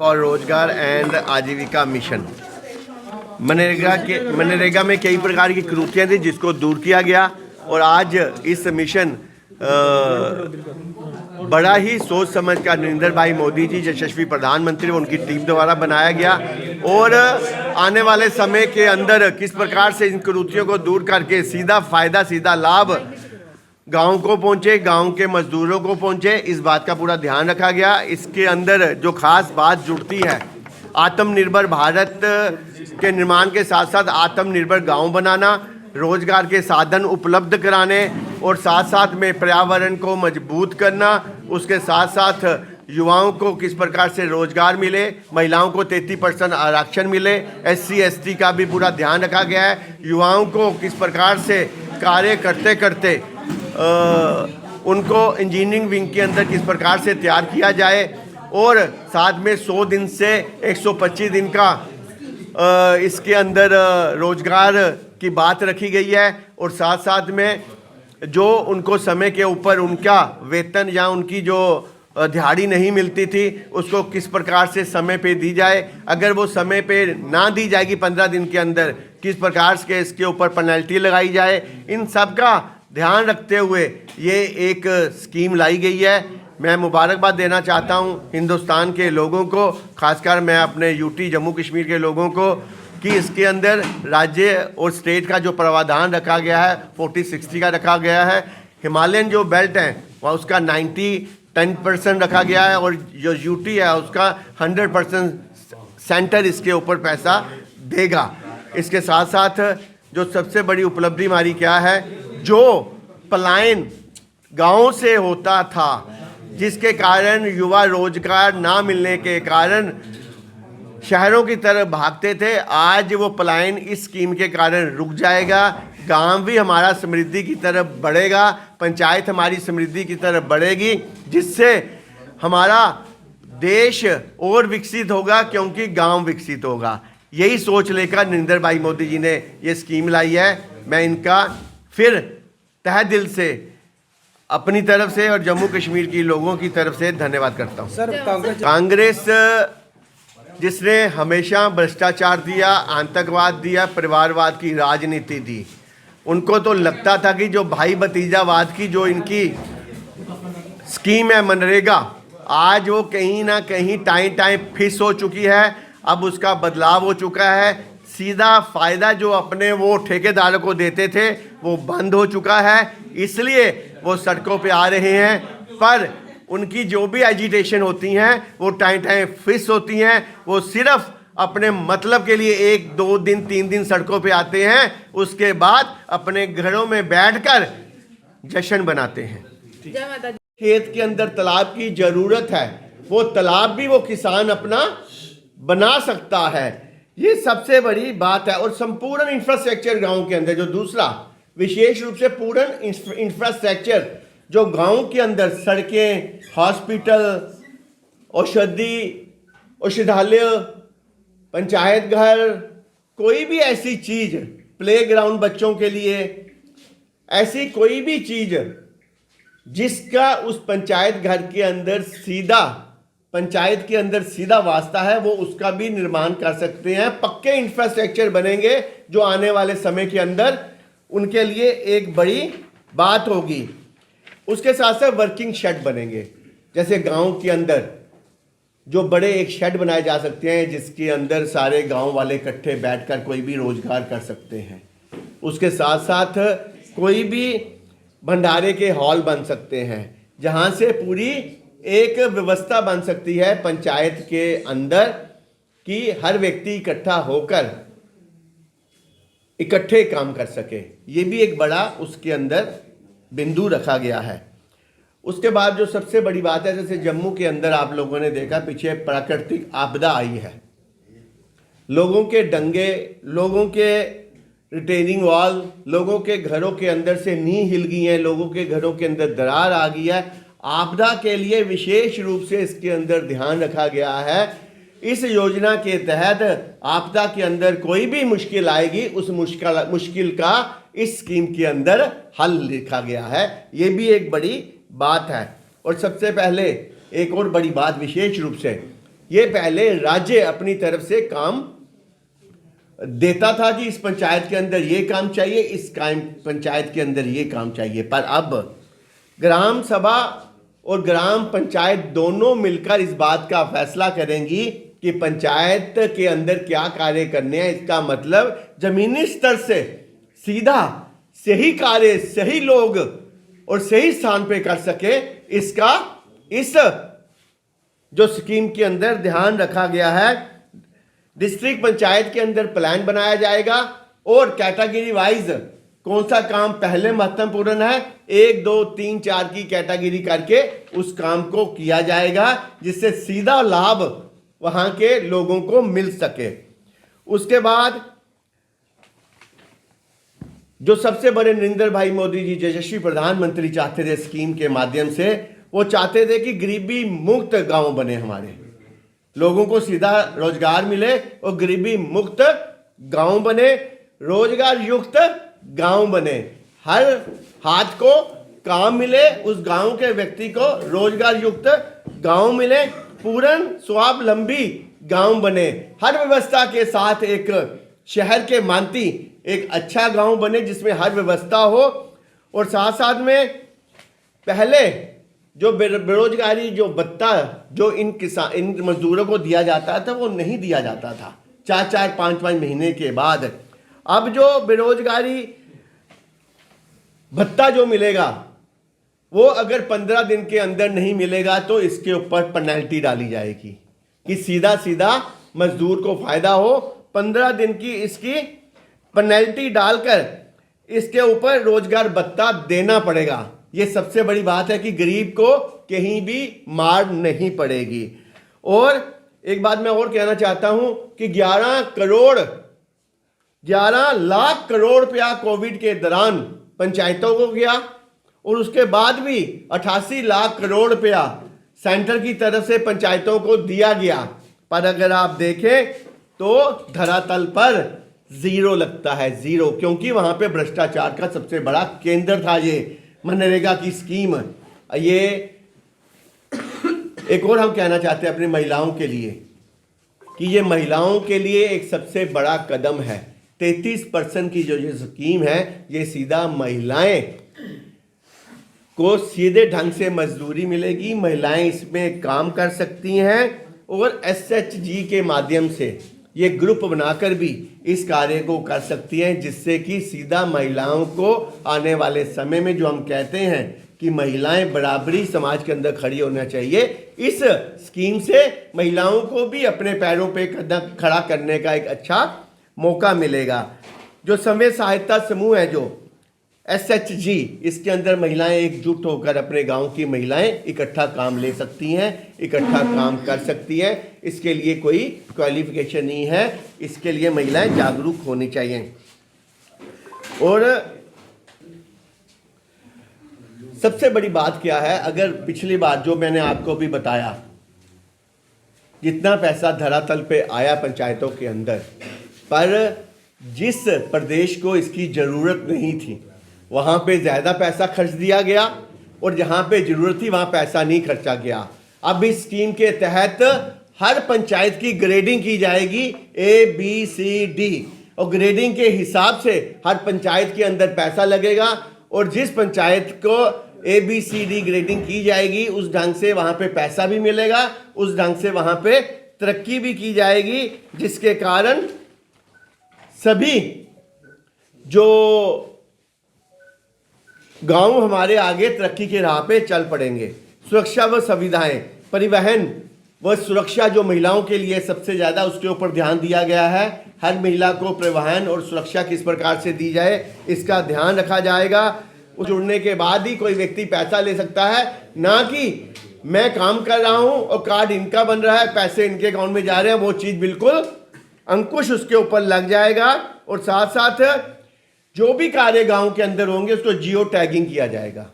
For रोजगार and आजीविका mission. MNREGA में कई प्रकार की कुरीतियाँ थी जिसको दूर किया गया और आज इस मिशन बड़ा ही सोच समझ कर नरेंद्र भाई मोदी जी यशस्वी प्रधानमंत्री उनकी टीम द्वारा बनाया गया और आने वाले समय के अंदर किस प्रकार से इन कुरीतियों को दूर करके सीधा फायदा सीधा लाभ गांव को पहुंचे, गांव के मजदूरों को पहुंचे, इस बात का पूरा ध्यान रखा गया। इसके अंदर जो खास बात जुड़ती है आत्मनिर्भर भारत के निर्माण के साथ साथ आत्मनिर्भर गांव बनाना, रोजगार के साधन उपलब्ध कराने और साथ साथ में पर्यावरण को मजबूत करना, उसके साथ साथ युवाओं को किस प्रकार से रोजगार मिले, महिलाओं को 33% आरक्षण मिले, SC ST का भी पूरा ध्यान रखा गया है। युवाओं को किस प्रकार से कार्य करते करते उनको इंजीनियरिंग विंग के अंदर किस प्रकार से तैयार किया जाए और साथ में 100 दिन से 125 दिन का इसके अंदर रोजगार की बात रखी गई है और साथ साथ में जो उनको समय के ऊपर उनका वेतन या उनकी जो दिहाड़ी नहीं मिलती थी उसको किस प्रकार से समय पे दी जाए, अगर वो समय पे ना दी जाएगी 15 दिन के अंदर किस प्रकार से इसके ऊपर पेनल्टी लगाई जाए, इन सब का ध्यान रखते हुए ये एक स्कीम लाई गई है। मैं मुबारकबाद देना चाहता हूँ हिंदुस्तान के लोगों को, खासकर मैं अपने यूटी जम्मू कश्मीर के लोगोों को कि इसके अंदर राज्य और स्टेट का जो प्रावधान रखा गया है 40-60 का रखा गया है। हिमालयन जो बेल्ट है वह उसका 90-10% रखा गया है और जो यूटी है उसका 100% सेंटर इसके ऊपर पैसा देगा। इसके साथ साथ जो सबसे बड़ी उपलब्धि हमारी क्या है, जो पलायन गांव से होता था जिसके कारण युवा रोजगार ना मिलने के कारण शहरों की तरफ भागते थे, आज वो पलायन इस स्कीम के कारण रुक जाएगा। गांव भी हमारा समृद्धि की तरफ बढ़ेगा, पंचायत हमारी समृद्धि की तरफ बढ़ेगी, जिससे हमारा देश और विकसित होगा क्योंकि गांव विकसित होगा। यही सोच लेकर नरेंद्र भाई मोदी जी ने ये स्कीम लाई है। मैं इनका फिर तहे दिल से अपनी तरफ से और जम्मू कश्मीर की लोगों की तरफ से धन्यवाद करता हूँ। सर कांग्रेस जिसने हमेशा भ्रष्टाचार दिया, आतंकवाद दिया, परिवारवाद की राजनीति दी, उनको तो लगता था कि जो भाई भतीजावाद की जो इनकी स्कीम है मनरेगा, आज वो कहीं ना कहीं टाइम फिस हो चुकी है। अब उसका बदलाव हो चुका है। सीधा फायदा जो अपने वो ठेकेदारों को देते थे वो बंद हो चुका है, इसलिए वो सड़कों पे आ रहे हैं। पर उनकी जो भी एजिटेशन होती हैं वो टाइम फिक्स होती हैं। वो सिर्फ अपने मतलब के लिए 1-2 दिन 3 दिन सड़कों पे आते हैं, उसके बाद अपने घरों में बैठकर जश्न बनाते हैं। खेत के अंदर तालाब की जरूरत है, वो तालाब भी वो किसान अपना बना सकता है। ये सबसे बड़ी बात है। और संपूर्ण इंफ्रास्ट्रक्चर गांव के अंदर जो दूसरा विशेष रूप से पूर्ण इंफ्रास्ट्रक्चर जो गांव के अंदर सड़कें, हॉस्पिटल, औषधालय, पंचायत घर, कोई भी ऐसी चीज, प्लेग्राउंड बच्चों के लिए, ऐसी कोई भी चीज जिसका उस पंचायत घर के अंदर सीधा पंचायत के अंदर सीधा वास्ता है, वो उसका भी निर्माण कर सकते हैं। पक्के इंफ्रास्ट्रक्चर बनेंगे जो आने वाले समय के अंदर उनके लिए एक बड़ी बात होगी। उसके साथ साथ वर्किंग शेड बनेंगे, जैसे गांव के अंदर जो बड़े एक शेड बनाए जा सकते हैं जिसके अंदर सारे गांव वाले इकट्ठे बैठकर कोई भी रोजगार कर सकते हैं। उसके साथ साथ कोई भी भंडारे के हॉल बन सकते हैं जहां से पूरी एक व्यवस्था बन सकती है पंचायत के अंदर कि हर व्यक्ति इकट्ठा होकर इकट्ठे काम कर सके। ये भी एक बड़ा उसके अंदर बिंदु रखा गया है। उसके बाद जो सबसे बड़ी बात है, जैसे जम्मू के अंदर आप लोगों ने देखा पीछे प्राकृतिक आपदा आई है, लोगों के दंगे, लोगों के रिटेनिंग वॉल, लोगों के घरों के अंदर से नींव हिल गई है, लोगों के घरों के अंदर दरार आ गई है। आपदा के लिए विशेष रूप से इसके अंदर ध्यान रखा गया है। इस योजना के तहत आपदा के अंदर कोई भी मुश्किल आएगी, उस मुश्किल का इस स्कीम के अंदर हल लिखा गया है। ये भी एक बड़ी बात है। और सबसे पहले एक और बड़ी बात विशेष रूप से, ये पहले राज्य अपनी तरफ से काम देता था कि इस पंचायत के अंदर ये काम चाहिए, इस पंचायत के अंदर ये काम चाहिए, पर अब ग्राम सभा और ग्राम पंचायत दोनों मिलकर इस बात का फैसला करेंगी कि पंचायत के अंदर क्या कार्य करने हैं। इसका मतलब जमीनी स्तर से सीधा सही कार्य सही लोग और सही स्थान पे कर सके, इसका इस जो स्कीम के अंदर ध्यान रखा गया है। डिस्ट्रिक्ट पंचायत के अंदर प्लान बनाया जाएगा और कैटेगरी वाइज कौन सा काम पहले महत्वपूर्ण है, 1 2 3 4 की कैटेगरी करके उस काम को किया जाएगा, जिससे सीधा लाभ वहां के लोगों को मिल सके। उसके बाद जो सबसे बड़े नरेंद्र भाई मोदी जी यशस्वी प्रधानमंत्री चाहते थे स्कीम के माध्यम से, वो चाहते थे कि गरीबी मुक्त गांव बने, हमारे लोगों को सीधा रोजगार मिले और गरीबी मुक्त गांव बने, रोजगार युक्त गांव बने, हर हाथ को काम मिले, उस गांव के व्यक्ति को रोजगार युक्त गांव मिले, पूर्ण स्वावलंबी गांव बने, हर व्यवस्था के साथ एक शहर के मानती एक अच्छा गांव बने जिसमें हर व्यवस्था हो। और साथ साथ में पहले जो बेरोजगारी जो भत्ता जो इन मजदूरों को दिया जाता था वो नहीं दिया जाता था 4 5 महीने के बाद। अब जो बेरोजगारी भत्ता जो मिलेगा वो अगर 15 दिन के अंदर नहीं मिलेगा तो इसके ऊपर पेनल्टी डाली जाएगी कि सीधा सीधा मजदूर को फायदा हो। 15 दिन की इसकी पेनल्टी डालकर इसके ऊपर रोजगार भत्ता देना पड़ेगा। ये सबसे बड़ी बात है कि गरीब को कहीं भी मार नहीं पड़ेगी। और एक बात मैं और कहना चाहता हूं कि 11 लाख करोड़ रुपया कोविड के दौरान पंचायतों को गया और उसके बाद भी 88 लाख करोड़ रुपया सेंटर की तरफ से पंचायतों को दिया गया। पर अगर आप देखें तो धरातल पर जीरो लगता है, जीरो, क्योंकि वहां पे भ्रष्टाचार का सबसे बड़ा केंद्र था ये मनरेगा की स्कीम। ये एक और हम कहना चाहते हैं अपनी महिलाओं के लिए कि ये महिलाओं के लिए एक सबसे बड़ा कदम है। 33% की जो ये स्कीम है ये सीधा महिलाएं को सीधे ढंग से मजदूरी मिलेगी, महिलाएं इसमें काम कर सकती हैं और SHG के माध्यम से ये ग्रुप बनाकर भी इस कार्य को कर सकती हैं, जिससे कि सीधा महिलाओं को आने वाले समय में जो हम कहते हैं कि महिलाएं बराबरी समाज के अंदर खड़ी होना चाहिए, इस स्कीम से महिलाओं को भी अपने पैरों पे खड़ा करने का एक अच्छा मौका मिलेगा। जो समय सहायता समूह है जो SHG, इसके अंदर महिलाएं एकजुट होकर अपने गांव की महिलाएं इकट्ठा काम ले सकती हैं, इकट्ठा काम कर सकती हैं। इसके लिए कोई क्वालिफिकेशन नहीं है, इसके लिए महिलाएं जागरूक होनी चाहिए। और सबसे बड़ी बात क्या है, अगर पिछली बार जो मैंने आपको भी बताया जितना पैसा धरातल पे आया पंचायतों के अंदर, पर जिस प्रदेश को इसकी ज़रूरत नहीं थी वहाँ पे ज़्यादा पैसा खर्च दिया गया और जहाँ पे ज़रूरत थी वहाँ पैसा नहीं खर्चा गया। अब इस स्कीम के तहत हर पंचायत की ग्रेडिंग की जाएगी ABCD, और ग्रेडिंग के हिसाब से हर पंचायत के अंदर पैसा लगेगा और जिस पंचायत को ABCD ग्रेडिंग की जाएगी उस ढंग से वहाँ पे पैसा भी मिलेगा, उस ढंग से वहाँ पे तरक्की भी की जाएगी, जिसके कारण सभी जो गांव हमारे आगे तरक्की के राह पे चल पड़ेंगे। सुरक्षा व सुविधाएं, परिवहन व सुरक्षा जो महिलाओं के लिए सबसे ज़्यादा उसके ऊपर ध्यान दिया गया है। हर महिला को परिवहन और सुरक्षा किस प्रकार से दी जाए इसका ध्यान रखा जाएगा। जुड़ने के बाद ही कोई व्यक्ति पैसा ले सकता है, ना कि मैं काम कर रहा हूं और कार्ड इनका बन रहा है, पैसे इनके अकाउंट में जा रहे हैं, वो चीज़ बिल्कुल अंकुश उसके ऊपर लग जाएगा। और साथ साथ जो भी कार्य गांव के अंदर होंगे उसको जियो टैगिंग किया जाएगा।